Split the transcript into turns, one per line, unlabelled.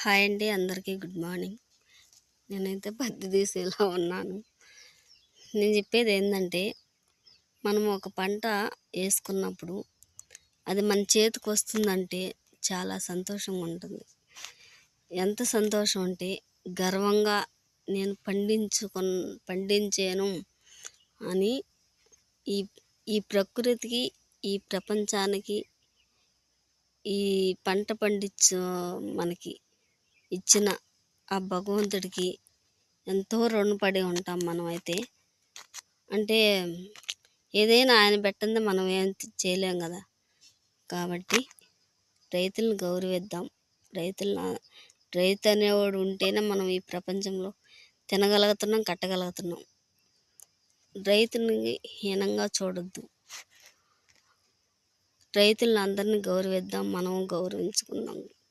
Hi అండి, అందరికీ good morning. నేనైతే పత్తి తీసేలా ఉన్నాను. నేను చెప్పేది ఏంటంటే, మనం ఒక పంట వేసుకున్నప్పుడు అది మన చేతికి వస్తుందంటే చాలా సంతోషంగా ఉంటుంది. ఎంత సంతోషం అంటే గర్వంగా నేను పండించాను అని ఈ ఈ ప్రకృతికి, ఈ ప్రపంచానికి, ఈ పంట మనకి ఇచ్చిన ఆ భగవంతుడికి ఎంతో రుణపడి ఉంటాం మనమైతే. అంటే ఏదైనా ఆయన పెట్టందే మనం ఏం చేయలేం కదా. కాబట్టి రైతులను గౌరవిద్దాం. రైతు అనేవాడు ఉంటేనే మనం ఈ ప్రపంచంలో తినగలుగుతున్నాం, కట్టగలుగుతున్నాం. రైతుని హీనంగా చూడొద్దు. రైతులను అందరినీ గౌరవిద్దాం, మనం గౌరవించుకుందాం.